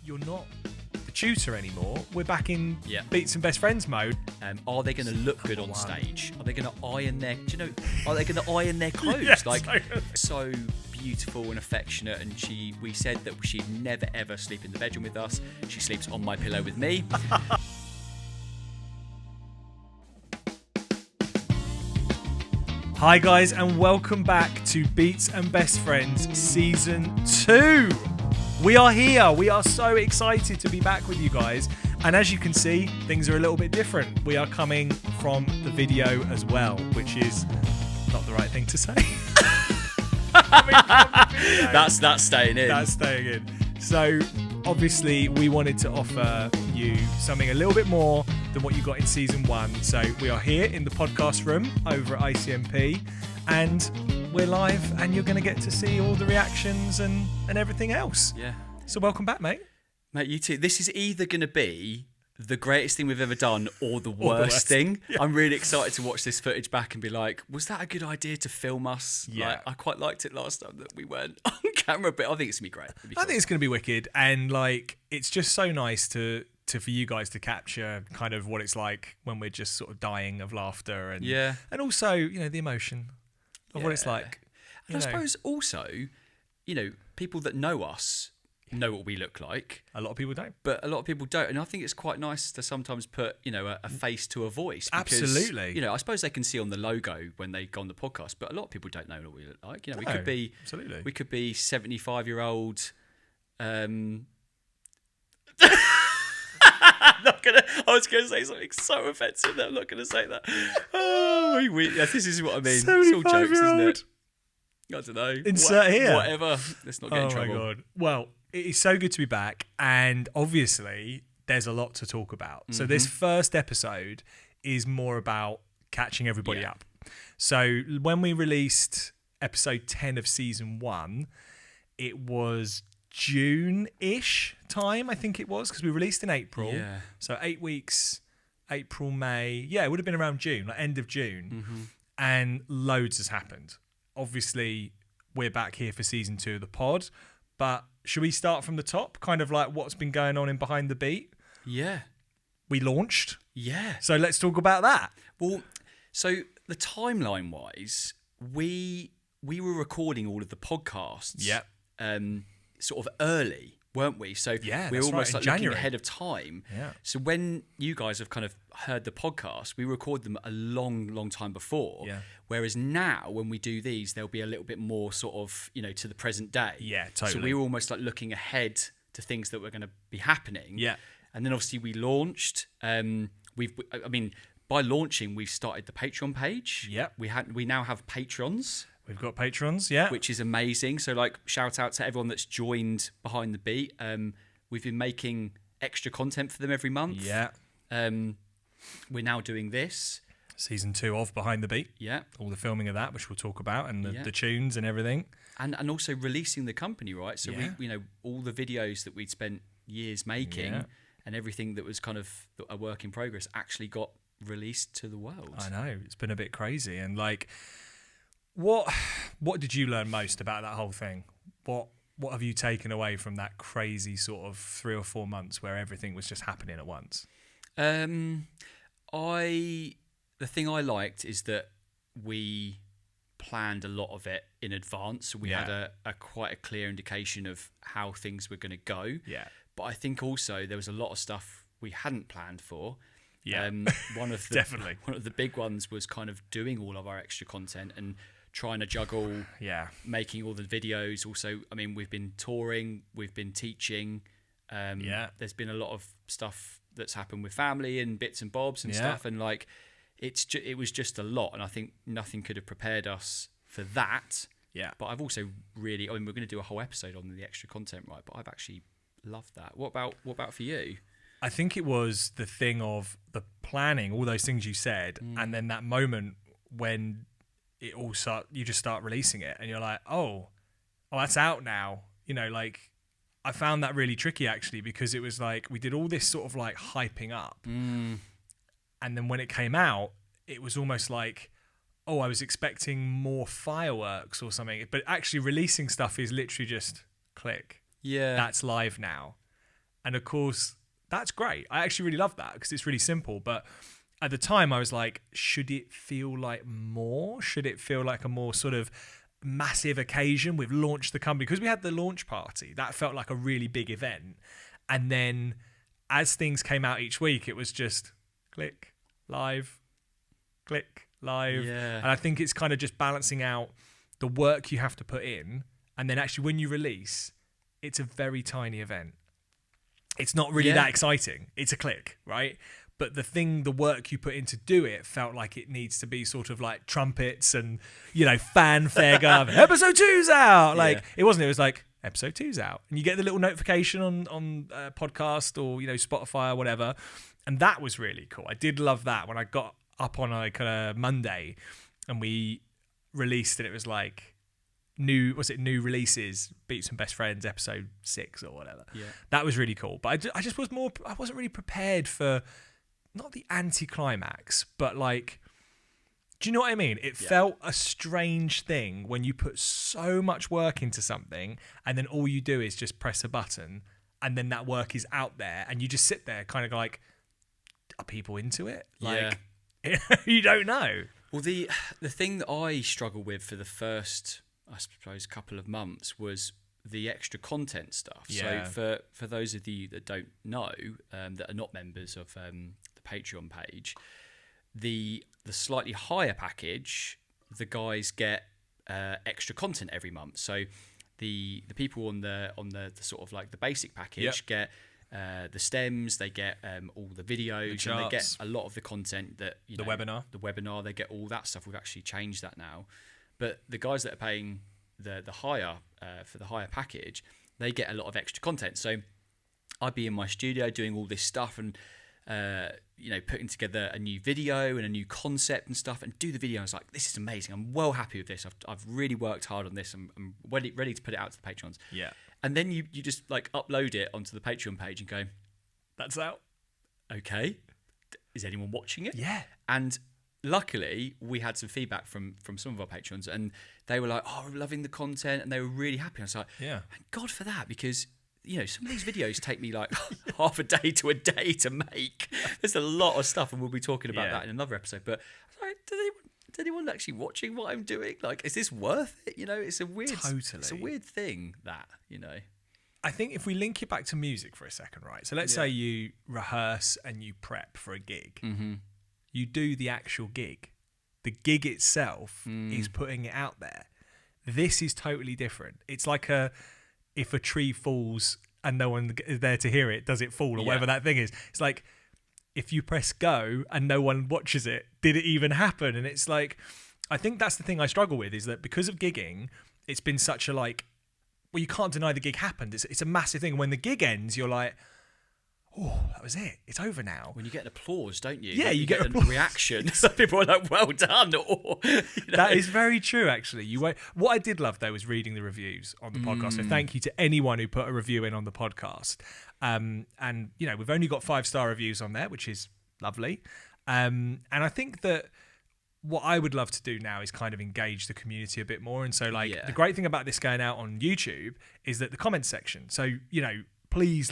you're not the tutor anymore. We're back in Yeah. Beats and Best Friends mode. Are they going to look good on stage? Are they going to iron their? Do you know? Are they going to iron their clothes? Yeah, So beautiful and affectionate, and we said that she'd never ever sleep in the bedroom with us. She sleeps on my pillow with me. Hi guys, and welcome back to Beats and Best Friends Season 2. We are here. We are so excited to be back with you guys. And as you can see, things are a little bit different. We are coming from the video as well, which is not the right thing to say. That's staying in. That's staying in. So obviously we wanted to offer you something a little bit more than what you got in Season 1. So we are here in the podcast room over at ICMP, and we're live, and you're going to get to see all the reactions and everything else. Yeah. So welcome back, mate. Mate, you too. This is either going to be the greatest thing we've ever done or the worst thing. Yeah. I'm really excited to watch this footage back and be like, was that a good idea to film us? Yeah. Like, I quite liked it last time that we weren't on camera, but I think it's going to be great. I think it's going to be wicked, and like it's just so nice to for you guys to capture kind of what it's like when we're just sort of dying of laughter and also, you know, the emotion of what it's like. And I suppose also, you know, people that know us know what we look like. A lot of people don't. But a lot of people don't. And I think it's quite nice to sometimes put, you know, a face to a voice. Because, absolutely. You know, I suppose they can see on the logo when they go on the podcast, but a lot of people don't know what we look like. You know, we could be 75-year-old I was going to say something so offensive that I'm not going to say that. This is what I mean. It's all jokes, isn't it? I don't know. Insert here. Whatever. Let's not get in trouble. Oh, my God. Well, it is so good to be back. And obviously, there's a lot to talk about. Mm-hmm. So this first episode is more about catching everybody up. So when we released episode 10 of season 1, it was June-ish time, I think it was, because we released in April. Yeah. So 8 weeks, April, May. Yeah, it would have been around June, like end of June. Mm-hmm. And loads has happened. Obviously, we're back here for season 2 of the pod. But should we start from the top? Kind of like what's been going on in Behind the Beat? Yeah. We launched. Yeah. So let's talk about that. Well, so the timeline-wise, we were recording all of the podcasts. Yeah. Sort of early, weren't we? So we're almost like looking ahead of time. Yeah. So when you guys have kind of heard the podcast, we record them a long time before. Yeah. Whereas now, when we do these, there'll be a little bit more sort of, you know, to the present day. Yeah, totally. So we were almost like looking ahead to things that were going to be happening. Yeah. And then obviously we launched. By launching, we've started the Patreon page. Yeah. We now have patrons. We've got patrons, yeah. Which is amazing. So, like, shout out to everyone that's joined Behind the Beat. We've been making extra content for them every month. Yeah. We're now doing this. Season 2 of Behind the Beat. Yeah. All the filming of that, which we'll talk about, and the tunes and everything. And also releasing the company, right? So, we, you know, all the videos that we'd spent years making and everything that was kind of a work in progress actually got released to the world. I know. It's been a bit crazy. And, like... What did you learn most about that whole thing? What have you taken away from that crazy sort of 3 or 4 months where everything was just happening at once? The thing I liked is that we planned a lot of it in advance. We had a quite a clear indication of how things were going to go. Yeah. But I think also there was a lot of stuff we hadn't planned for. Yeah. One of the Definitely. One of the big ones was kind of doing all of our extra content and trying to juggle making all the videos. Also, I mean, we've been touring, we've been teaching. There's been a lot of stuff that's happened with family and bits and bobs and stuff. And like, it was just a lot. And I think nothing could have prepared us for that. Yeah. But I've also we're going to do a whole episode on the extra content, right? But I've actually loved that. What about for you? I think it was the thing of the planning, all those things you said, and then that moment when you just start releasing it, and you're like, oh, that's out now. You know, like I found that really tricky actually, because it was like we did all this sort of like hyping up, and then when it came out, it was almost like, oh, I was expecting more fireworks or something, but actually releasing stuff is literally just click. Yeah, that's live now. And of course, that's great. I actually really love that because it's really simple. But at the time, I was like, should it feel like more? Should it feel like a more sort of massive occasion? We've launched the company because we had the launch party. That felt like a really big event. And then as things came out each week, it was just click, live, click, live. Yeah. And I think it's kind of just balancing out the work you have to put in. And then actually when you release, it's a very tiny event. It's not really that exciting. It's a click, right? But the work you put in to do it felt like it needs to be sort of like trumpets and, fanfare going, episode 2's out. Like, it wasn't. It was like, episode 2's out. And you get the little notification on podcast or, Spotify or whatever. And that was really cool. I did love that when I got up on like a Monday and we released it. It was like, new releases, Beats and Best Friends episode 6 or whatever. That was really cool. But I just I wasn't really prepared for not the anticlimax, but like, do you know what I mean? It felt a strange thing when you put so much work into something and then all you do is just press a button and then that work is out there and you just sit there kind of like, are people into it? Like, you don't know. Well, the thing that I struggled with for the first, I suppose, couple of months was the extra content stuff. Yeah. So for those of you that don't know, that are not members of the Patreon page, the slightly higher package, the guys get extra content every month. So the people on the sort of like the basic package get the stems, they get all the videos, and they get a lot of the content that the webinar, they get all that stuff. We've actually changed that now. But the guys that are paying the higher for the higher package, they get a lot of extra content. So I'd be in my studio doing all this stuff and putting together a new video and a new concept and stuff, and do the video. I was like, this is amazing. I'm well happy with this. I've really worked hard on this. I'm ready to put it out to the patrons. Yeah. And then you just like upload it onto the Patreon page and go, that's out. Okay. Is anyone watching it? Yeah. And luckily, we had some feedback from some of our patrons, and they were like, "Oh, we're loving the content," and they were really happy. I was like, "Thank God for that," because some of these videos take me like half a day to a day to make. There's a lot of stuff, and we'll be talking about that in another episode. But I was like, is anyone actually watching what I'm doing? Like, is this worth it? It's a weird, it's a weird thing that. I think if we link it back to music for a second, right? So let's say you rehearse and you prep for a gig. Mm-hmm. You do the actual gig. The gig itself is putting it out there. This is totally different. It's like if a tree falls and no one is there to hear it, does it fall or whatever that thing is? It's like if you press go and no one watches it, did it even happen? And it's like, I think that's the thing I struggle with, is that because of gigging, it's been such a like, well, you can't deny the gig happened. It's a massive thing. When the gig ends, you're like, oh, that was it. It's over now. When you get an applause, don't you? Yeah, you get a reaction. Some people are like, well done. Or, That is very true, actually. What I did love, though, was reading the reviews on the podcast. So thank you to anyone who put a review in on the podcast. And, we've only got 5-star reviews on there, which is lovely. And I think that what I would love to do now is kind of engage the community a bit more. And so, the great thing about this going out on YouTube is that the comments section. So, please,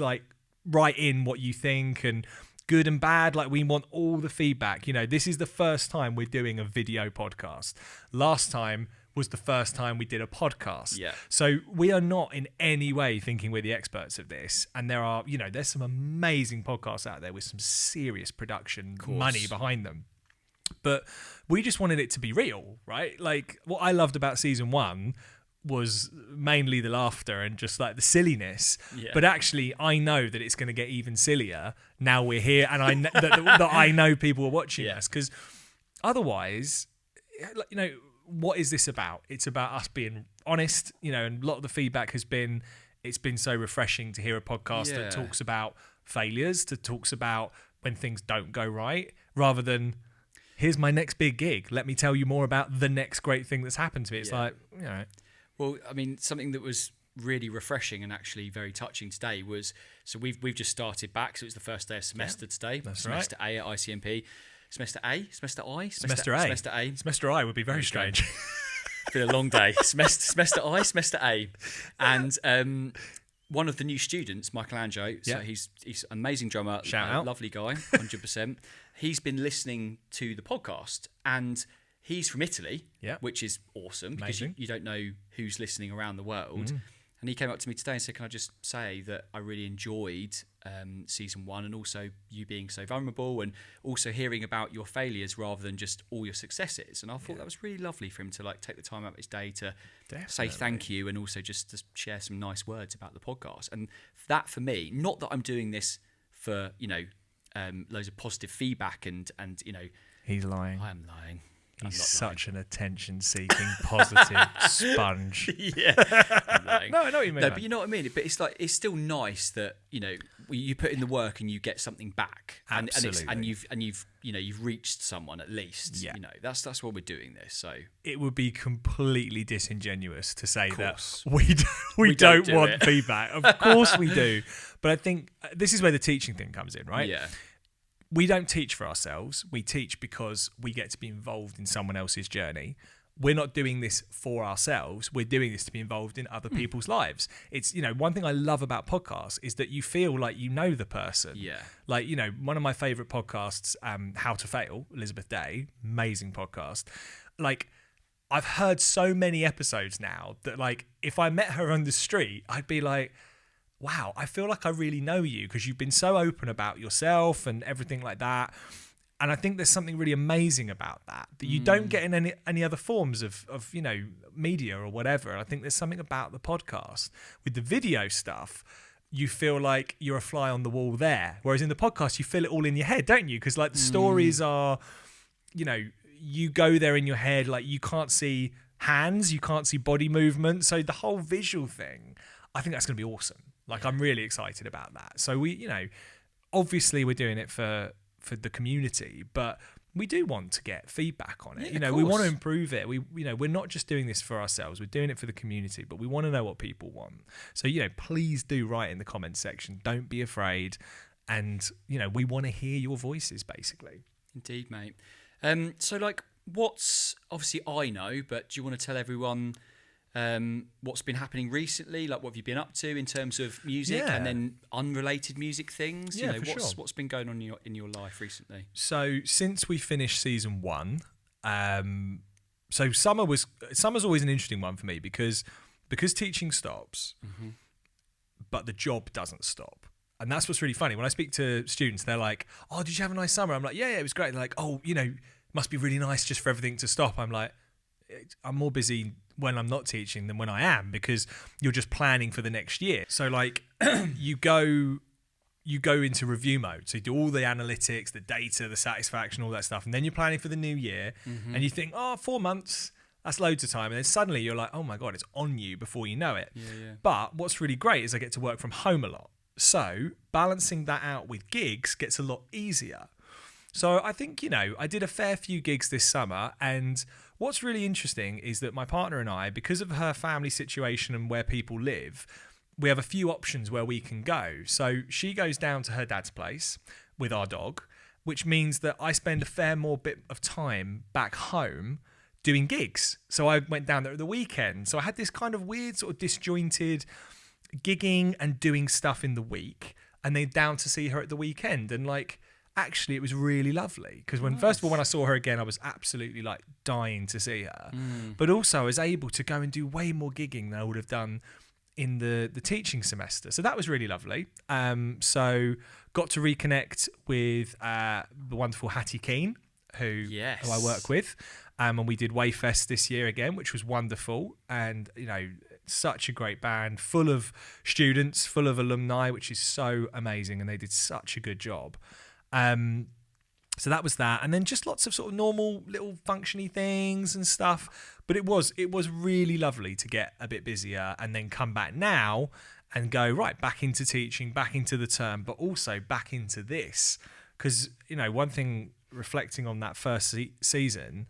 write in what you think, and good and bad. We want all the feedback. This is the first time we're doing a video podcast. Last time was the first time we did a podcast. Yeah. So we are not in any way thinking we're the experts of this. And there are, there's some amazing podcasts out there with some serious production money behind them. But we just wanted it to be real, right? What I loved about season 1 was mainly the laughter and just the silliness. Yeah. But actually, I know that it's going to get even sillier now we're here, and I that I know people are watching us, because otherwise, what is this about? It's about us being honest, and a lot of the feedback has been, it's been so refreshing to hear a podcast that talks about failures, that talks about when things don't go right, rather than, here's my next big gig. Let me tell you more about the next great thing that's happened to me. It's Well, I mean, something that was really refreshing and actually very touching today was, so we've just started back. So it was the first day of semester today. That's semester A at ICMP. Semester A? Semester I? Semester A. Semester A. Semester I would be very strange. It's been a long day. Semester I, semester A. And one of the new students, Michelangelo, so he's an amazing drummer, Shout out. Lovely guy, 100%. He's been listening to the podcast, and he's from Italy, which is awesome because you don't know who's listening around the world. And he came up to me today and said, can I just say that I really enjoyed season 1, and also you being so vulnerable, and also hearing about your failures rather than just all your successes. And I thought that was really lovely for him to like take the time out of his day to say thank you, and also just to share some nice words about the podcast. And that for me, not that I'm doing this for, loads of positive feedback and he's lying. I am lying. He's such an attention-seeking, positive sponge. Yeah. No, I know what you mean. No, but you know what I mean. But it's still nice that you put in the work and you get something back. Absolutely. And you've reached someone at least. Yeah. That's why we're doing this. So it would be completely disingenuous to say that we don't want feedback. Of course we do. But I think this is where the teaching thing comes in, right? Yeah. We don't teach for ourselves. We teach because we get to be involved in someone else's journey. We're not doing this for ourselves. We're doing this to be involved in other people's lives. It's, one thing I love about podcasts is that you feel like you know the person. Yeah. Like, one of my favorite podcasts, How to Fail, Elizabeth Day, amazing podcast. Like, I've heard so many episodes now that, like, if I met her on the street, I'd be like, wow, I feel like I really know you because you've been so open about yourself and everything like that. And I think there's something really amazing about that you don't get in any other forms of media or whatever. And I think there's something about the podcast. With the video stuff, you feel like you're a fly on the wall there. Whereas in the podcast, you feel it all in your head, don't you? Because like the stories are, you go there in your head, like you can't see hands, you can't see body movement. So the whole visual thing, I think that's going to be awesome. Like, I'm really excited about that. So we, obviously we're doing it for the community, but we do want to get feedback on it. We want to improve it. We're not just doing this for ourselves. We're doing it for the community, but we want to know what people want. So, please do write in the comments section. Don't be afraid. And, we want to hear your voices, basically. Indeed, mate. So, like, what's, obviously I know, but do you want to tell everyone what's been happening recently? Like, what have you been up to in terms of music and then unrelated music things? What's been going on in your life recently? So since we finished season 1, so summer's always an interesting one for me because teaching stops, but the job doesn't stop. And that's what's really funny. When I speak to students, they're like, "Oh, did you have a nice summer?" I'm like, "Yeah, it was great." They're like, "Oh, must be really nice just for everything to stop." I'm like, I'm more busy when I'm not teaching than when I am, because you're just planning for the next year. So like you go into review mode. So you do all the analytics, the data, the satisfaction, all that stuff. And then you're planning for the new year and you think, 4 months, that's loads of time. And then suddenly you're like, oh my God, it's on you before you know it. Yeah. But what's really great is I get to work from home a lot. So balancing that out with gigs gets a lot easier. So I think, I did a fair few gigs this summer, and what's really interesting is that my partner and I, because of her family situation and where people live, we have a few options where we can go. So she goes down to her dad's place with our dog, which means that I spend a fair more bit of time back home doing gigs. So I went down there at the weekend. So I had this kind of weird sort of disjointed gigging and doing stuff in the week, and then down to see her at the weekend. And like, actually, it was really lovely because first of all, when I saw her again, I was absolutely like dying to see her. But also I was able to go and do way more gigging than I would have done in the teaching semester. So that was really lovely. So got to reconnect with the wonderful Hattie Keane, who I work with. And we did Wayfest this year again, which was wonderful. And, such a great band, full of students, full of alumni, which is so amazing. And they did such a good job. So that was that, and then just lots of sort of normal little functiony things and stuff. But it was really lovely to get a bit busier and then come back now and go right back into teaching, back into the term, but also back into this. Because one thing, reflecting on that first season,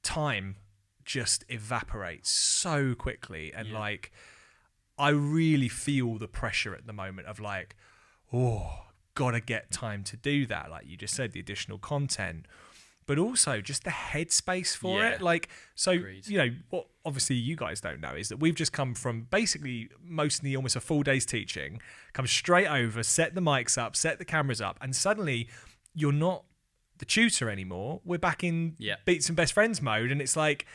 time just evaporates so quickly, and like I really feel the pressure at the moment of like, gotta get time to do that, like you just said, the additional content. but also just the headspace for it. Like, so, Agreed. you know, what obviously you guys don't know is that we've just come from basically mostly almost a full day's teaching, come straight over, set the mics up, set the cameras up, and suddenly you're not the tutor anymore. We're back in Beats and Best Friends mode, and it's like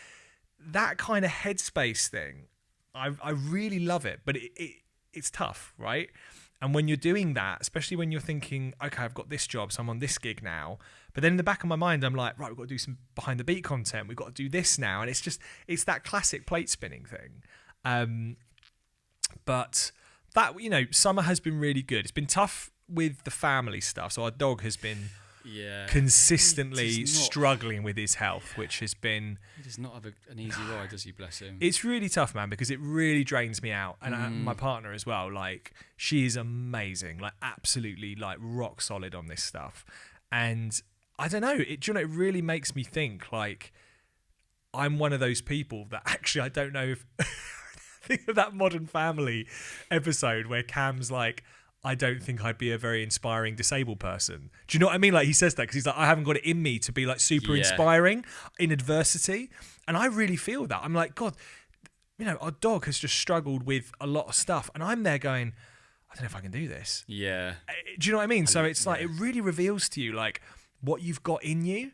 that kind of headspace thing. I really love it, but it's tough, right? And when you're doing that, especially when you're thinking, okay, I've got this job, so I'm on this gig now. But then in the back of my mind, I'm like, right, we've got to do some behind the beat content. We've got to do this now. And it's that classic plate spinning thing. But that, you know, summer has been really good. It's been tough with the family stuff. So our dog has been consistently struggling with his health, which has been... He does not have an easy ride, does he? Bless him. It's really tough, man, because it really drains me out. And my partner as well, like, she is amazing, like, absolutely, like, rock solid on this stuff. And I don't know, it really makes me think, like, I'm one of those people that actually, I don't know if... think of that Modern Family episode where Cam's like, I don't think I'd be a very inspiring disabled person. Do you know what I mean? Like, he says that because he's like, I haven't got it in me to be like super inspiring in adversity. And I really feel that. I'm like, God, you know, our dog has just struggled with a lot of stuff. And I'm there going, I don't know if I can do this. Yeah. Do you know what I mean? So it's like, it really reveals to you like what you've got in you.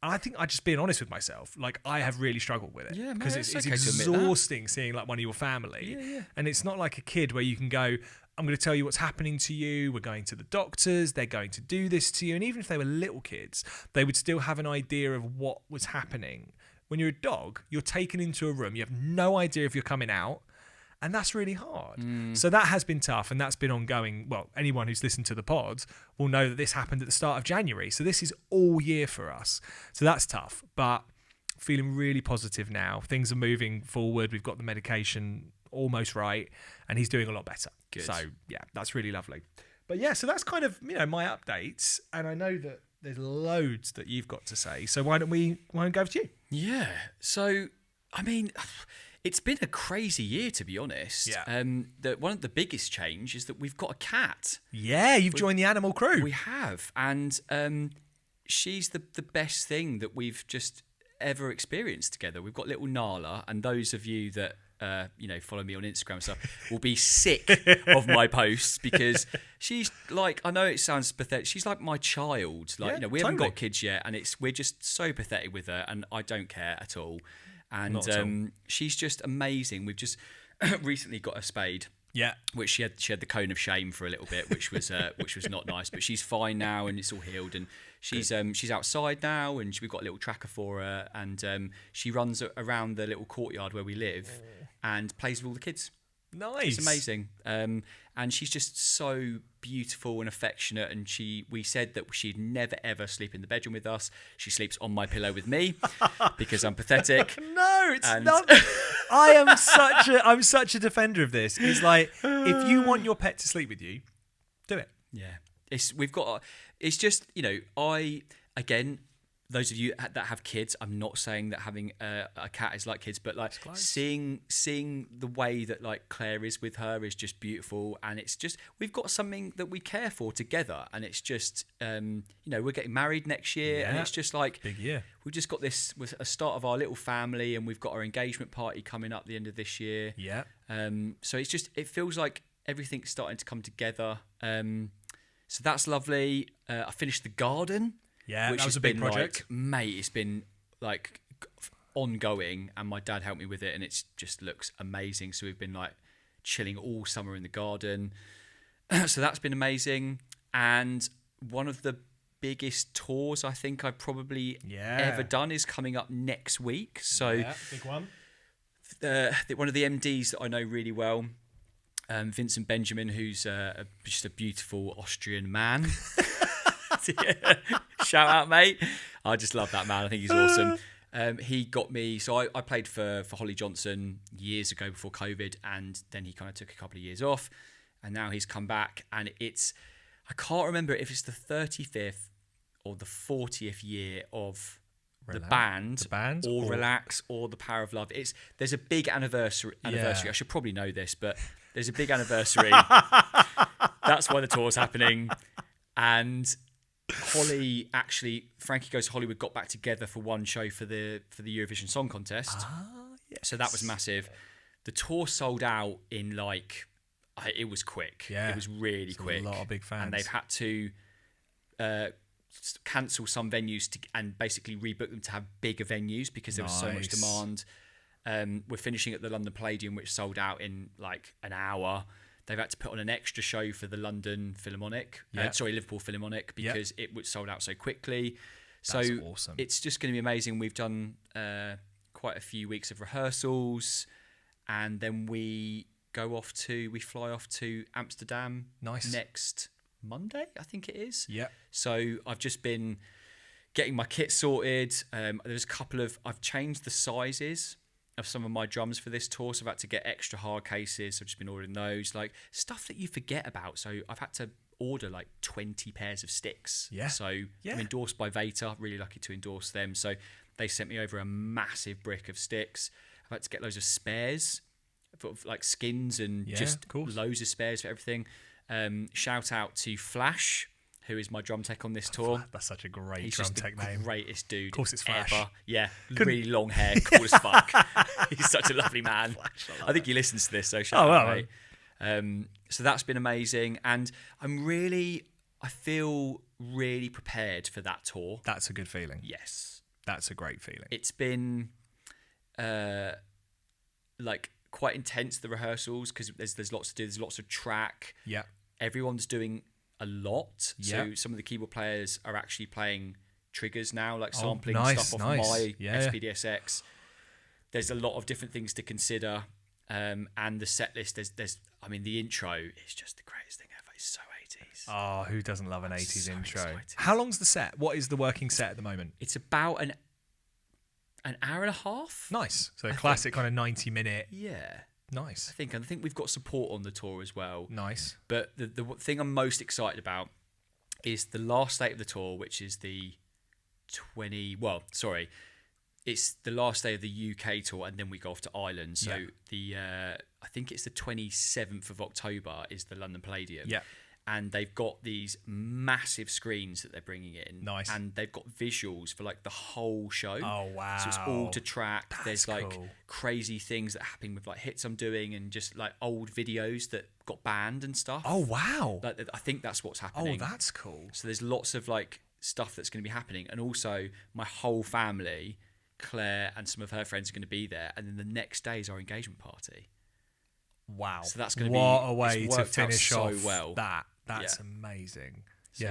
And I think I'm just being honest with myself. Like, I have really struggled with it. Yeah, because it's exhausting seeing like one of your family. Yeah. And it's not like a kid where you can go, I'm going to tell you what's happening to you. We're going to the doctors. They're going to do this to you. And even if they were little kids, they would still have an idea of what was happening. When you're a dog, you're taken into a room. You have no idea if you're coming out. And that's really hard. So that has been tough, and that's been ongoing. Well, anyone who's listened to the pod will know that this happened at the start of January. So this is all year for us. So that's tough, but feeling really positive now. Things are moving forward. We've got the medication almost right, and he's doing a lot better. Good. So yeah, that's really lovely. But yeah, so that's kind of, you know, my updates, and I know that there's loads that you've got to say. So why don't we go over to you? Yeah. So, I mean, it's been a crazy year, to be honest. Yeah. One of the biggest change is that we've got a cat. Yeah, you've joined the animal crew. We have, and she's the best thing that we've just ever experienced together. We've got little Nala, and those of you that follow me on Instagram and stuff will be sick of my posts because she's like, I know it sounds pathetic, she's like my child. Like, we haven't got kids yet, and we're just so pathetic with her, and I don't care at all. And she's just amazing. We've just recently got a spayed. Yeah, which she had the cone of shame for a little bit, which was not nice. But she's fine now, and it's all healed. And she's outside now, and we've got a little tracker for her, and she runs around the little courtyard where we live, and plays with all the kids. Nice, it's amazing. And she's just so beautiful and affectionate. And we said that she'd never ever sleep in the bedroom with us. She sleeps on my pillow with me because I'm pathetic. No, it's not. I'm such a defender of this. It's like, if you want your pet to sleep with you, do it. Yeah, it's just, again, those of you that have kids, I'm not saying that having a cat is like kids, but like seeing the way that like Claire is with her is just beautiful, and it's just, we've got something that we care for together, and it's just we're getting married next year, and it's just like big year. We've just got this with a start of our little family, and we've got our engagement party coming up the end of this year. Yeah. So it's just, it feels like everything's starting to come together. So that's lovely. I finished the garden. Yeah, which that was a big project. Like, mate, it's been like ongoing, and my dad helped me with it, and it just looks amazing. So we've been like chilling all summer in the garden. So that's been amazing. And one of the biggest tours I think I've probably ever done is coming up next week. So big one. One of the MDs that I know really well, Vincent Benjamin, who's just a beautiful Austrian man. Shout out, mate. I just love that man. I think he's awesome. He got me, so I played for Holly Johnson years ago before COVID, and then he kind of took a couple of years off, and now he's come back, and I can't remember if it's the 35th or the 40th year of the band or Relax or The Power of Love. There's a big anniversary. I should probably know this, but there's a big anniversary. That's why the tour's happening, and Holly actually, Frankie Goes to Hollywood got back together for one show for the Eurovision Song Contest. Yes. So that was massive. The tour sold out in it was quick. Yeah. It was really quick. A lot of big fans. And they've had to cancel some venues and basically rebook them to have bigger venues because there was so much demand. We're finishing at the London Palladium, which sold out in like an hour. They've had to put on an extra show for the London Philharmonic, Liverpool Philharmonic, because it was sold out so quickly. That's awesome. It's just going to be amazing. We've done quite a few weeks of rehearsals, and then we fly off to Amsterdam next Monday, I think it is. Yeah. So I've just been getting my kit sorted. There's I've changed the sizes of some of my drums for this tour, so I've had to get extra hard cases. I've just been ordering those, like stuff that you forget about. So I've had to order like 20 pairs of sticks. Yeah. So I'm endorsed by Veta, really lucky to endorse them. So they sent me over a massive brick of sticks. I've had to get loads of spares, like skins and just loads of spares for everything. Shout out to Flash, who is my drum tech on this tour. That's such a great He's drum just tech the name. Greatest dude. Of course it's Flash. Ever. Yeah, really long hair, cool as fuck. He's such a lovely man. Flash, I think he listens to this, so shout out, mate. So that's been amazing, and I feel really prepared for that tour. That's a good feeling. Yes. That's a great feeling. It's been quite intense, the rehearsals, because there's lots to do. There's lots of track. Yeah. Everyone's doing a lot. So some of the keyboard players are actually playing triggers now, like sampling stuff off my SPDSX. There's a lot of different things to consider. And the set list, the intro is just the greatest thing ever. It's so 80s. Oh, who doesn't love an 80s intro? Excited. How long's the set? What is the working set at the moment? It's about an hour and a half. Nice. So a classic kind of 90-minute. Yeah. Nice. I think we've got support on the tour as well. Nice. But the thing I'm most excited about is the last date of the tour, which is it's the last day of the UK tour, and then we go off to Ireland. So I think it's the 27th of October is the London Palladium. Yeah. And they've got these massive screens that they're bringing in. Nice. And they've got visuals for like the whole show. Oh, wow. So it's all to track. That's There's cool. crazy things that happen with like hits I'm doing and just like old videos that got banned and stuff. Oh, wow. I think that's what's happening. Oh, that's cool. So there's lots of like stuff that's going to be happening. And also my whole family, Claire and some of her friends are going to be there. And then the next day is our engagement party. Wow. So that's going to be... What a way to finish off that. That's amazing. So,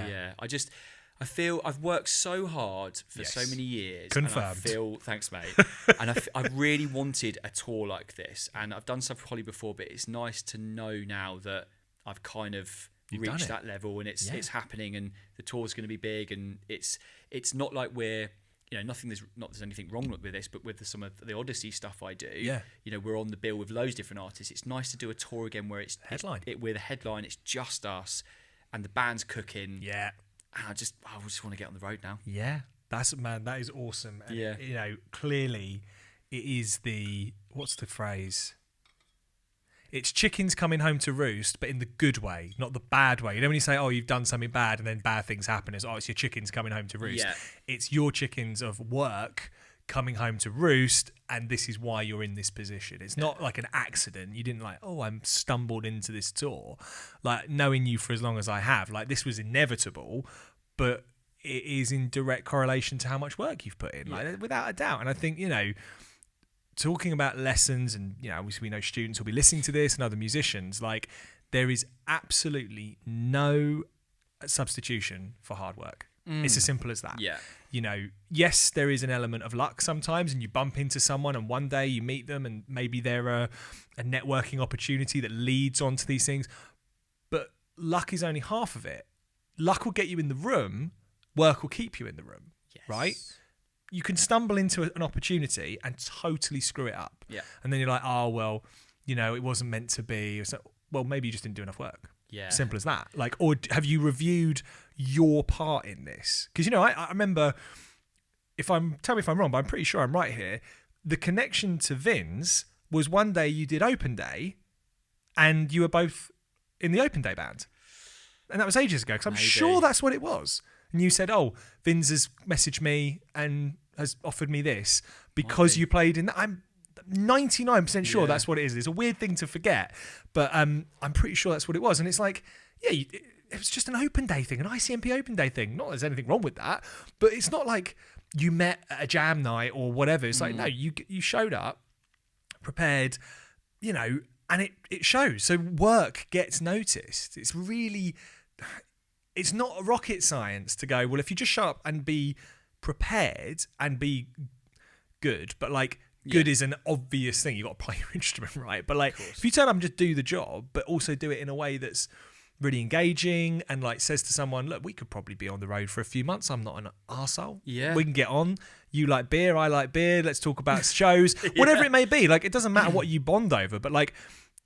I feel I've worked so hard for so many years. Confirmed. Thanks, mate. And I really wanted a tour like this. And I've done stuff for Holly before, but it's nice to know now that I've kind of reached that level and it's happening and the tour's going to be big. And it's not like we're, there's anything wrong with this, but with some of the Odyssey stuff I do, we're on the bill with loads of different artists. It's nice to do a tour again where we're the headline, it's just us and the band's cooking. Yeah. And I just want to get on the road now. Yeah. That is awesome. And, clearly it is what's the phrase? It's chickens coming home to roost, but in the good way, not the bad way. You know when you say, oh, you've done something bad and then bad things happen, it's your chickens coming home to roost. Yeah. It's your chickens of work coming home to roost, and this is why you're in this position. It's not like an accident. You didn't I'm stumbled into this tour. Like, knowing you for as long as I have, like, this was inevitable, but it is in direct correlation to how much work you've put in, without a doubt. And I think, talking about lessons, and obviously we know students will be listening to this and other musicians, like, there is absolutely no substitution for hard work. It's as simple as that. Yeah. Yes, there is an element of luck sometimes, and you bump into someone and one day you meet them and maybe they're a networking opportunity that leads on to these things, but luck is only half of it. Luck will get you in the room, work will keep you in the room. Yes. Right? You can stumble into an opportunity and totally screw it up. Yeah. And then you're like, oh, well, it wasn't meant to be. So, well, maybe you just didn't do enough work. Yeah. Simple as that. Like, or have you reviewed your part in this? Because, I remember, tell me if I'm wrong, but I'm pretty sure I'm right here. The connection to Vin's was one day you did Open Day and you were both in the Open Day band. And that was ages ago, because I'm sure that's what it was. And you said, oh, Vin's has messaged me and has offered me this because you played in that. I'm 99% sure that's what it is. It's a weird thing to forget, but I'm pretty sure that's what it was. And it's like, yeah, it was just an open day thing, an ICMP open day thing. Not that there's anything wrong with that, but it's not like you met at a jam night or whatever. It's like, no, you showed up, prepared, you know, and it shows. So work gets noticed. It's really, it's not rocket science to go, well, if you just show up and be prepared and be good, but like good is an obvious thing. You've got to play your instrument right. But like, if you turn up and just do the job, but also do it in a way that's really engaging and like says to someone, look, we could probably be on the road for a few months. I'm not an arsehole. Yeah. We can get on. You like beer, I like beer. Let's talk about shows, whatever it may be. Like, it doesn't matter what you bond over, but like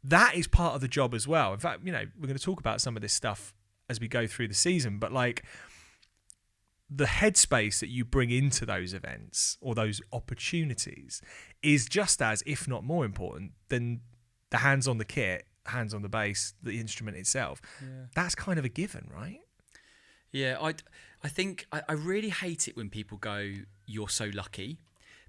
that is part of the job as well. In fact, you know, we're going to talk about some of this stuff as we go through the season, but like the headspace that you bring into those events or those opportunities is just as, if not more important than the hands on the kit, hands on the bass, the instrument itself. That's kind of a given, right? Yeah, I think I really hate it when people go, you're so lucky,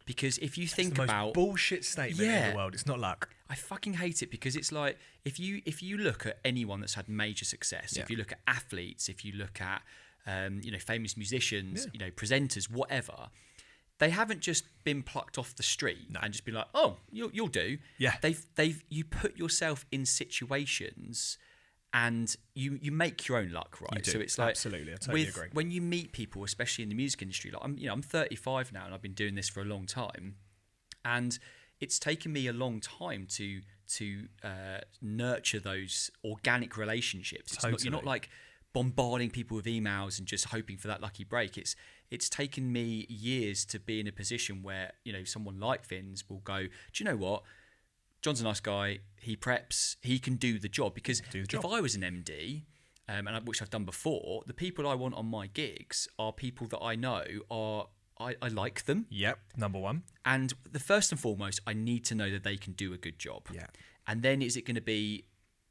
because if you think the about most bullshit statement in the world, it's not luck. I fucking hate it, because it's like if you look at anyone that's had major success, if you look at athletes, if you look at you know, famous musicians, you know, presenters, whatever, they haven't just been plucked off the street and just been like, oh, you'll do. Yeah. You put yourself in situations and you make your own luck, right? You do. So it's like, absolutely, I totally agree. When you meet people, especially in the music industry, like I'm 35 now and I've been doing this for a long time, and it's taken me a long time to nurture those organic relationships. You're not like bombarding people with emails and just hoping for that lucky break. It's taken me years to be in a position where, you know, someone like Vin's will go, do you know what? John's a nice guy. He preps. He can do the job. Because if I was an MD, which I've done before, the people I want on my gigs are people that I know I like them. Yep, number one. And the first and foremost, I need to know that they can do a good job. Yeah. And then is it going to be,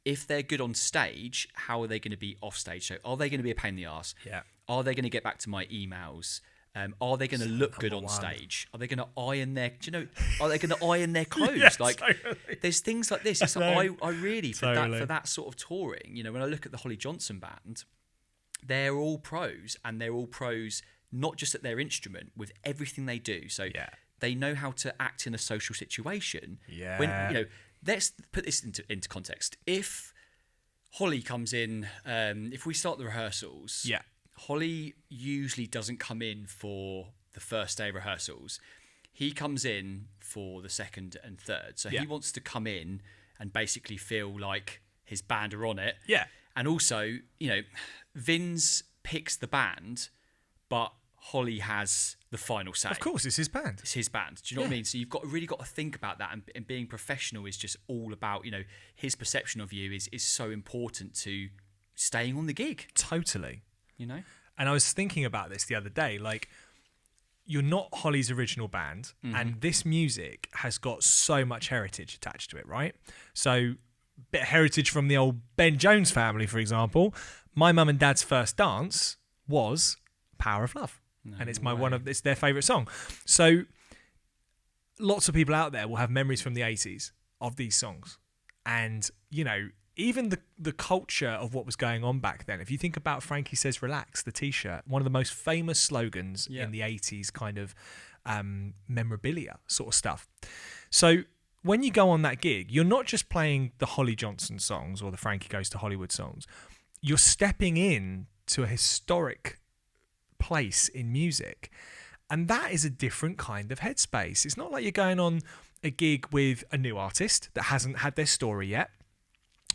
if they're good on stage, how are they going to be off stage? So are they going to be a pain in the ass? Yeah. Are they going to get back to my emails? Are they going to look good on stage? Are they going to iron their? Do you know? Are they going to iron their clothes? Yes, like, totally. There's things like this. It's like I really for that sort of touring. You know, when I look at the Holly Johnson band, they're all pros, and they're all pros not just at their instrument, with everything they do. So they know how to act in a social situation. Yeah. When, you know, let's put this into context. If Holly comes in, if we start the rehearsals, Holly usually doesn't come in for the first day of rehearsals. He comes in for the second and third. So he wants to come in and basically feel like his band are on it. Yeah. And also, you know, Vin's picks the band, but Holly has the final say. Of course, it's his band. It's his band. Do you know what I mean? So you've really got to think about that, and being professional is just all about, you know, his perception of you is so important to staying on the gig. Totally. You know? And I was thinking about this the other day, like, you're not Holly's original band, and this music has got so much heritage attached to it, right? So, bit of heritage from the old Ben Jones family, for example. My mum and dad's first dance was Power of Love. And it's it's their favourite song. So lots of people out there will have memories from the 80s of these songs. And, you know, even the culture of what was going on back then. If you think about Frankie Says Relax, the T-shirt, one of the most famous slogans in the 80s kind of memorabilia sort of stuff. So when you go on that gig, you're not just playing the Holly Johnson songs or the Frankie Goes to Hollywood songs. You're stepping in to a historic place in music, and that is a different kind of headspace. It's not like you're going on a gig with a new artist that hasn't had their story yet.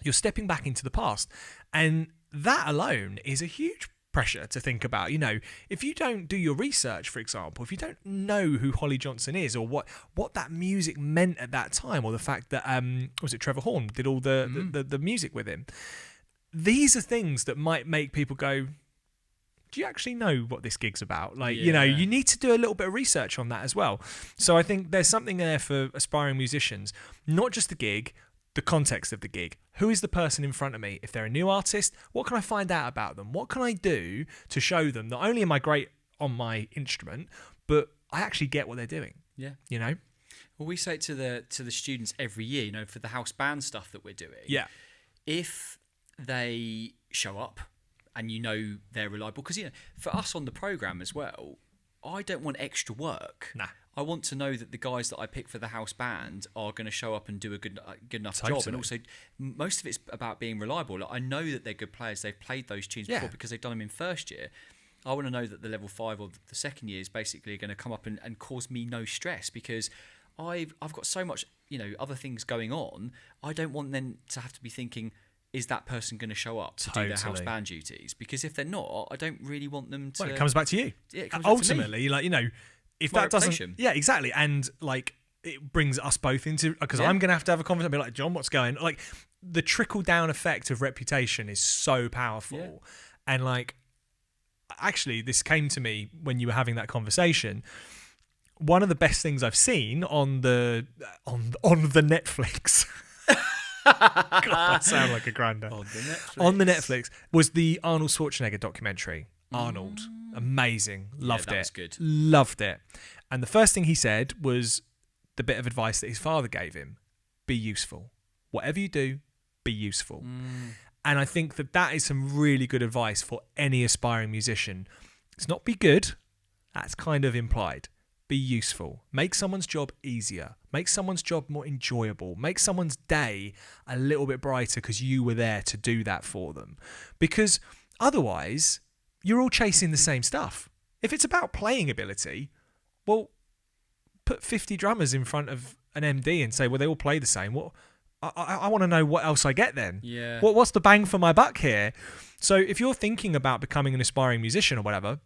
You're stepping back into the past, and that alone is a huge pressure to think about. You know, if you don't do your research, for example, if you don't know who Holly Johnson is or what that music meant at that time, or the fact that was it Trevor Horn did all the music with him, these are things that might make people go, do you actually know what this gig's about? Like, you know, you need to do a little bit of research on that as well. So I think there's something there for aspiring musicians, not just the gig, the context of the gig. Who is the person in front of me? If they're a new artist, what can I find out about them? What can I do to show them not only am I great on my instrument, but I actually get what they're doing? Yeah. You know? Well, we say it to the students every year, you know, for the house band stuff that we're doing. Yeah. If they show up and you know they're reliable, because, you know, for us on the program as well, I don't want extra work. Nah. I want to know that the guys that I pick for the house band are going to show up and do a good enough Totally. job. And also, most of it's about being reliable. Like, I know that they're good players. They've played those tunes before because they've done them in first year. I want to know that the level 5 or the second year is basically going to come up and cause me no stress, because I've got so much, you know, other things going on. I don't want them to have to be thinking, is that person going to show up to do their house band duties? Because if they're not, I don't really want them to... Well, it comes back to you. Yeah, it comes ultimately, back to me. like, you know, if My that doesn't... reputation. Yeah, exactly. And, like, it brings us both into... Because I'm going to have a conversation and be like, John, what's going on? Like, the trickle-down effect of reputation is so powerful. Yeah. And, like, actually, this came to me when you were having that conversation. One of the best things I've seen on the Netflix... God, that sound like a granddad. On the Netflix was the Arnold Schwarzenegger documentary. Arnold, amazing, loved it. Was good. Loved it. And the first thing he said was the bit of advice that his father gave him: be useful. Whatever you do, be useful. And I think that is some really good advice for any aspiring musician. It's not be good. That's kind of implied. Be useful. Make someone's job easier. Make someone's job more enjoyable. Make someone's day a little bit brighter because you were there to do that for them. Because otherwise, you're all chasing the same stuff. If it's about playing ability, well, put 50 drummers in front of an MD and say, well, they all play the same. What? I want to know what else I get then. Yeah. What's the bang for my buck here? So if you're thinking about becoming an aspiring musician or whatever,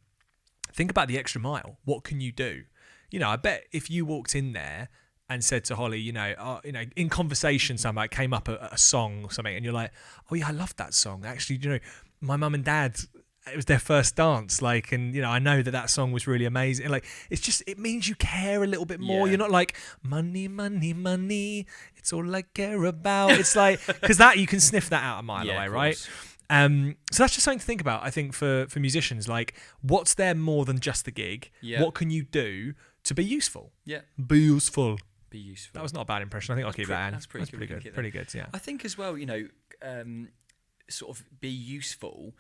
think about the extra mile. What can you do? You know, I bet if you walked in there and said to Holly, in conversation, somebody came up a song or something, and you're like, oh yeah, I love that song. Actually, you know, my mum and dad, it was their first dance, like, and you know, I know that song was really amazing. And like, it means you care a little bit more. Yeah. You're not like money, money, money. It's all I care about. It's like, because that you can sniff that out a mile away, right? So that's just something to think about. I think for musicians, like, what's there more than just the gig? Yeah. What can you do to be useful? Yeah. Be useful. Be useful. That was not a bad impression. I think I'll keep that in. That's pretty good. Pretty good, yeah. I think as well, you know, sort of be useful.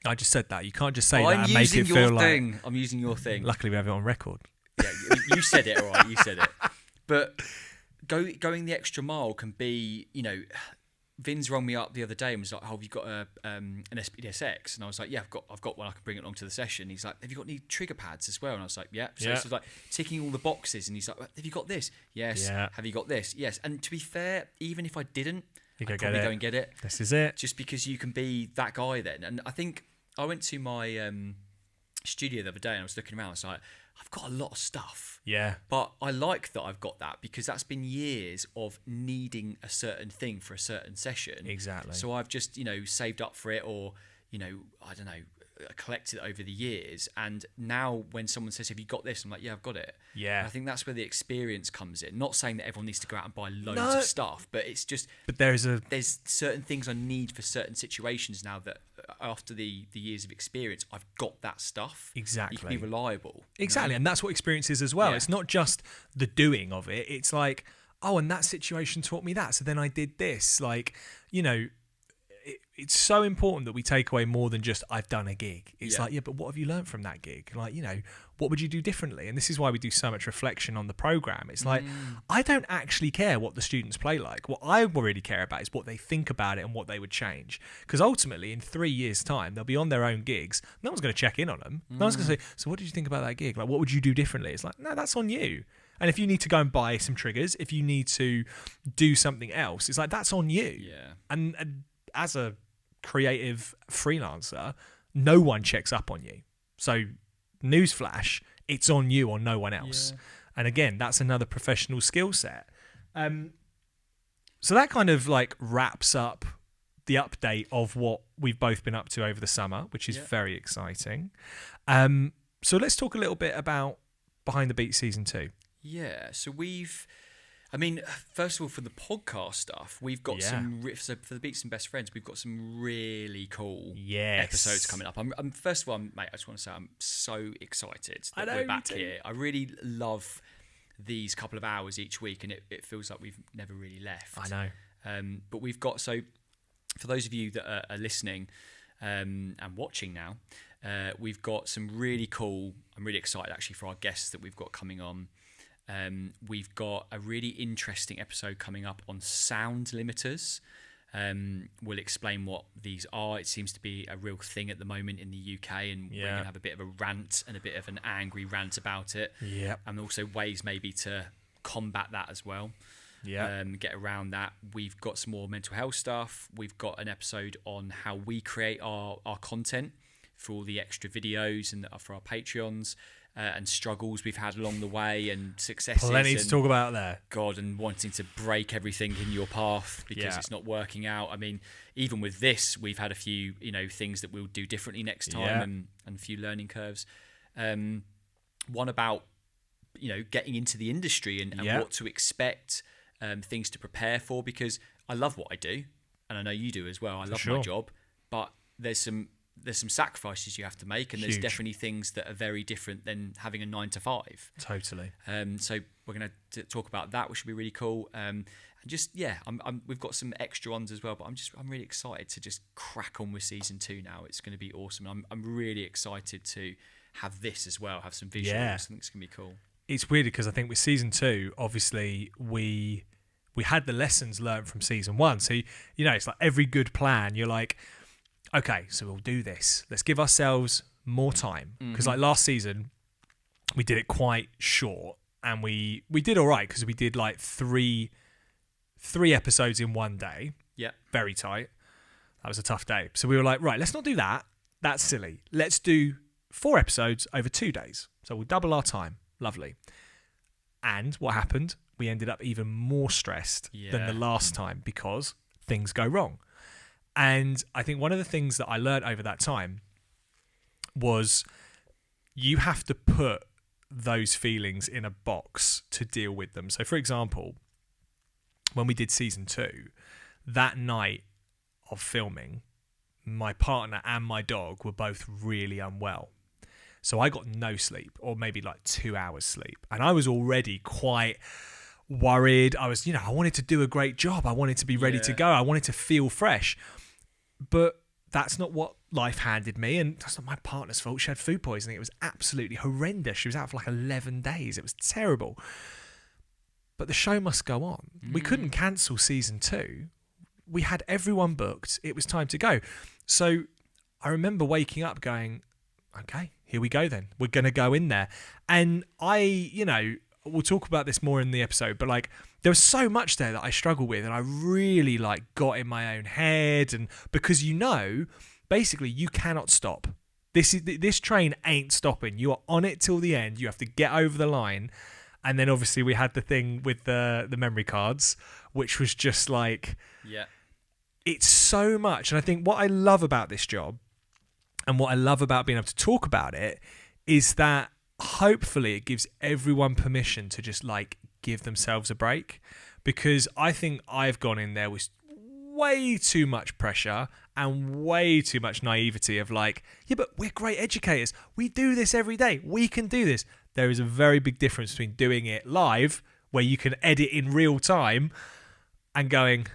I just said that. You can't just say that and make it feel like... I'm using your thing. Luckily, we have it on record. Yeah, you said it, all right. You said it. But going the extra mile can be, you know... Vin's rung me up the other day and was like, "Oh, have you got an SPDSX?" And I was like, "Yeah, I've got one. I can bring it along to the session." He's like, "Have you got any trigger pads as well?" And I was like, "Yeah." So it's like ticking all the boxes. And he's like, "Have you got this?" Yes. Yeah. Have you got this? Yes. And to be fair, even if I didn't, I'd probably go and get it. This is it. Just because you can be that guy then. And I think I went to my studio the other day and I was looking around. I was like, I've got a lot of stuff. Yeah. But I like that I've got that because that's been years of needing a certain thing for a certain session. Exactly. So I've just, you know, saved up for it or, you know, I don't know, collected it over the years. And now when someone says, "Have you got this?" I'm like, "Yeah, I've got it." Yeah. And I think that's where the experience comes in. Not saying that everyone needs to go out and buy loads of stuff, but it's just... But there's certain things I need for certain situations now that after the years of experience, I've got that stuff. Exactly. You can be reliable. Exactly. You know? And that's what experience is as well. Yeah. It's not just the doing of it. It's like, oh, and that situation taught me that. So then I did this. Like, you know, it's so important that we take away more than just I've done a gig. It's like, yeah, but what have you learned from that gig? Like, you know, what would you do differently? And this is why we do so much reflection on the program. It's like, I don't actually care what the students play like. What I really care about is what they think about it and what they would change. Because ultimately, in 3 years' time, they'll be on their own gigs. No one's going to check in on them. No one's going to say, "So what did you think about that gig? Like, what would you do differently?" It's like, no, that's on you. And if you need to go and buy some triggers, if you need to do something else, it's like, that's on you. Yeah. And as a creative freelancer, no one checks up on you. So newsflash, it's on you or no one else. Yeah. And again, that's another professional skill set. So that kind of like wraps up the update of what we've both been up to over the summer, which is very exciting. So let's talk a little bit about Behind the Beat Season 2. Yeah, so I mean, first of all, for the podcast stuff, we've got so for the Beats and Best Friends, we've got some really cool episodes coming up. I'm first of all, mate, I just want to say I'm so excited that we're back here. I really love these couple of hours each week, and it feels like we've never really left. I know. But we've got, so for those of you that are listening and watching now, we've got some really cool, I'm really excited actually for our guests that we've got coming on. We've got a really interesting episode coming up on sound limiters. We'll explain what these are. It seems to be a real thing at the moment in the UK, and we're going to have a bit of a rant and a bit of an angry rant about it. Yeah. And also ways maybe to combat that as well. Yeah. Get around that. We've got some more mental health stuff. We've got an episode on how we create our content for all the extra videos and for our Patreons. And struggles we've had along the way, and successes. Plenty to talk about there. God, and wanting to break everything in your path because it's not working out. I mean, even with this, we've had a few, things that we'll do differently next time, and a few learning curves. One about, getting into the industry and what to expect, things to prepare for, because I love what I do, and I know you do as well. I love my job, but there's some sacrifices you have to make, and there's definitely things that are very different than having a 9 to 5. Totally. So we're going to talk about that, which should be really cool. And just we've got some extra ones as well, but I'm really excited to just crack on with season 2 now. It's going to be awesome. I'm really excited to have this as well, have some visuals. I think it's going to be cool. It's weird because I think with season 2, obviously we had the lessons learned from season 1. So it's like every good plan. You're like, okay, so we'll do this. Let's give ourselves more time. Because like last season, we did it quite short, and we did all right because we did like three episodes in one day. Yeah. Very tight. That was a tough day. So we were like, right, let's not do that. That's silly. Let's do 4 episodes over 2 days. So we'll double our time. Lovely. And what happened? We ended up even more stressed than the last time because things go wrong. And I think one of the things that I learned over that time was you have to put those feelings in a box to deal with them. So, for example, when we did season 2, that night of filming, my partner and my dog were both really unwell. So I got no sleep, or maybe like 2 hours sleep. And I was already quite worried. I was, I wanted to do a great job. I wanted to be ready to go. I wanted to feel fresh. But that's not what life handed me, and that's not my partner's fault. She had food poisoning. It was absolutely horrendous. She was out for like 11 days. It was terrible. But the show must go on. We couldn't cancel season 2. We had everyone booked. It was time to go. So I remember waking up going, okay, here we go then. We're going to go in there. And we'll talk about this more in the episode, but like there was so much there that I struggled with, and I really like got in my own head, and because basically you cannot stop. This train ain't stopping. You are on it till the end. You have to get over the line. And then obviously we had the thing with the memory cards, which was just like, it's so much. And I think what I love about this job and what I love about being able to talk about it is that hopefully it gives everyone permission to just like give themselves a break, because I think I've gone in there with way too much pressure and way too much naivety of like, but we're great educators. We do this every day. We can do this. There is a very big difference between doing it live, where you can edit in real time, and going,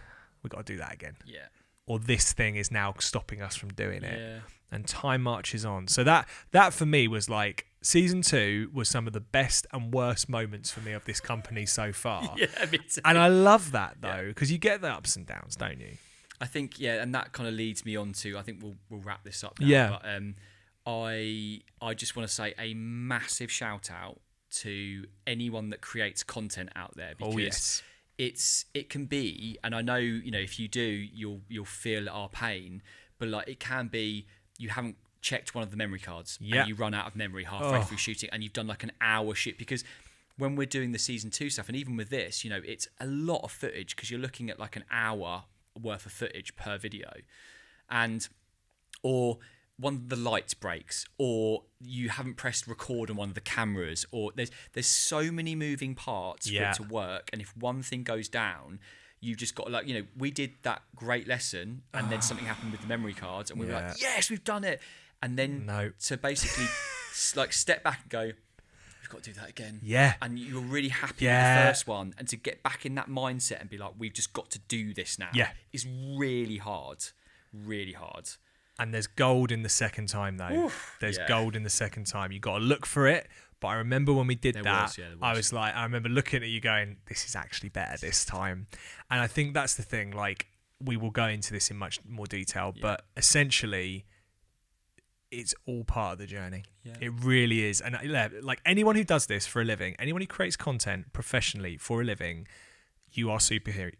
we've got to do that again. Yeah. Or this thing is now stopping us from doing it. And time marches on. So that for me was like, season 2 was some of the best and worst moments for me of this company so far. Me too. And I love that though, because you get the ups and downs, don't you? I think, and that kind of leads me on to, I think we'll wrap this up now. But I just want to say a massive shout out to anyone that creates content out there, because it can be, and I know, if you do, you'll feel our pain, but like it can be, you haven't checked one of the memory cards and you run out of memory halfway through shooting, and you've done like an hour shoot, because when we're doing the season 2 stuff, and even with this, it's a lot of footage, because you're looking at like an hour worth of footage per video, or one of the lights breaks, or you haven't pressed record on one of the cameras, or there's so many moving parts for it to work, and if one thing goes down, you've just got like, we did that great lesson, and then something happened with the memory cards, and we were like, yes, we've done it, and then to basically like step back and go, we've got to do that again. Yeah. And you're really happy with the first one, and to get back in that mindset and be like, we've just got to do this now. Yeah. Is really hard. Really hard. And there's gold in the second time, though. Oof, there's gold in the second time. You got to look for it. But I remember when we did that, I was like, I remember looking at you going, this is actually better this time. And I think that's the thing. Like, we will go into this in much more detail, but essentially, it's all part of the journey. Yeah. It really is. And like anyone who does this for a living, anyone who creates content professionally for a living, you are superhero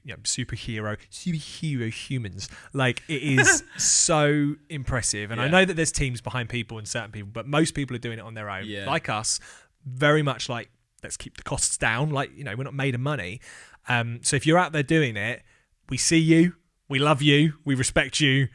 humans. Like, it is so impressive. And I know that there's teams behind people and certain people, but most people are doing it on their own. Yeah. Like us, very much like, let's keep the costs down. Like, we're not made of money. So if you're out there doing it, we see you, we love you, we respect you.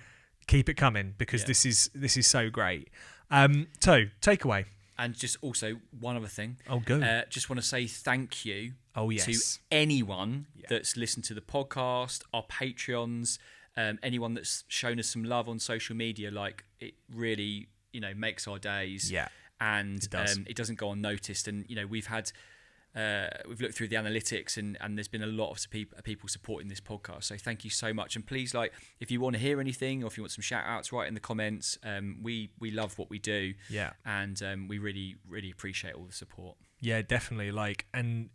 Keep it coming, because this is so great. So, takeaway. And just also one other thing. Oh, go. Just want to say thank you to anyone that's listened to the podcast, our Patreons, anyone that's shown us some love on social media. Like, it really, makes our days. Yeah. And it doesn't go unnoticed. And, we've looked through the analytics, and there's been a lot of people supporting this podcast. So thank you so much. And please, like, if you want to hear anything, or if you want some shout outs, write in the comments. We love what we do. Yeah. And we really, really appreciate all the support. Yeah, definitely. Like, and,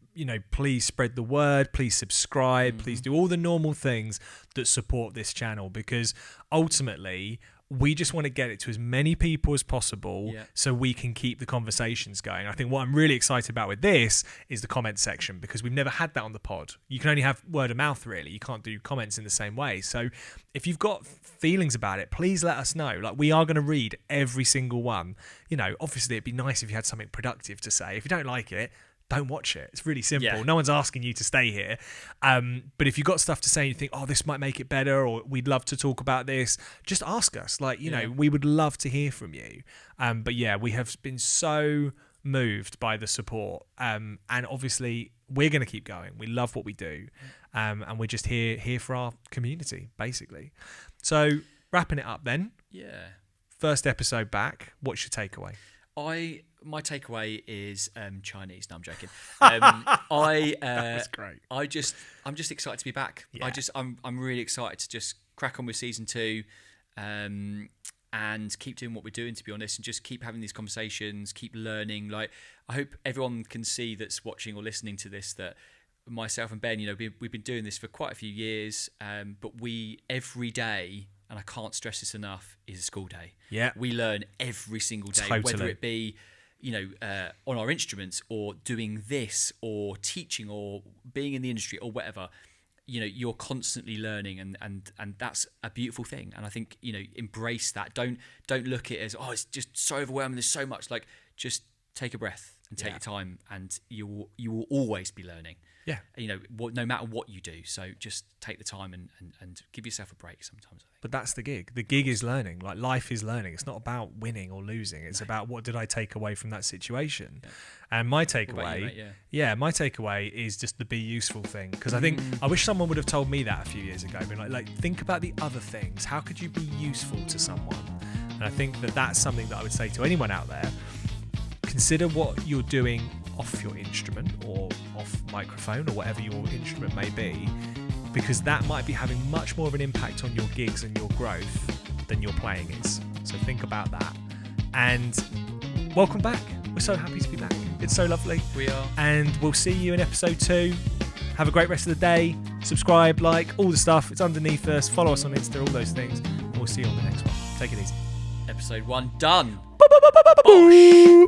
please spread the word, please subscribe, please do all the normal things that support this channel, because ultimately, we just want to get it to as many people as possible so we can keep the conversations going. I think what I'm really excited about with this is the comment section, because we've never had that on the pod. You can only have word of mouth, really. You can't do comments in the same way. So if you've got feelings about it, please let us know. Like, we are going to read every single one. Obviously it'd be nice if you had something productive to say. If you don't like it, don't watch it. It's really simple. Yeah. No one's asking you to stay here. But if you've got stuff to say and you think, this might make it better, or we'd love to talk about this, just ask us. Like, we would love to hear from you. But yeah, we have been so moved by the support. And obviously we're going to keep going. We love what we do. And we're just here for our community, basically. So wrapping it up then. Yeah. First episode back. What's your takeaway? My takeaway is Chinese. No, I'm joking. That was great. I'm just excited to be back. Yeah. I'm really excited to just crack on with season 2, and keep doing what we're doing, to be honest, and just keep having these conversations, keep learning. Like, I hope everyone can see that's watching or listening to this that myself and Ben, we've been doing this for quite a few years, but we every day. And I can't stress this enough, is a school day. Yeah. We learn every single day, whether it be, on our instruments, or doing this, or teaching, or being in the industry, or whatever. You're constantly learning, and that's a beautiful thing. And I think, embrace that. Don't look at it as, it's just so overwhelming, there's so much. Like, just take a breath and take your time, and you will always be learning. Yeah. No matter what you do. So just take the time and give yourself a break sometimes, I think. But that's the gig. The gig is learning. Like, life is learning. It's not about winning or losing. It's about what did I take away from that situation. Yeah. And my takeaway, my takeaway is just the be useful thing. Because I think, I wish someone would have told me that a few years ago. Being like, think about the other things. How could you be useful to someone? And I think that that's something that I would say to anyone out there. Consider what you're doing off your instrument, or off microphone, or whatever your instrument may be, because that might be having much more of an impact on your gigs and your growth than your playing is. So think about that. And welcome back. We're so happy to be back. It's so lovely. We are. And we'll see you in episode 2. Have a great rest of the day. Subscribe, like, all the stuff. It's underneath us. Follow us on Insta, all those things. And we'll see you on the next one. Take it easy. Episode 1 done. Bosh.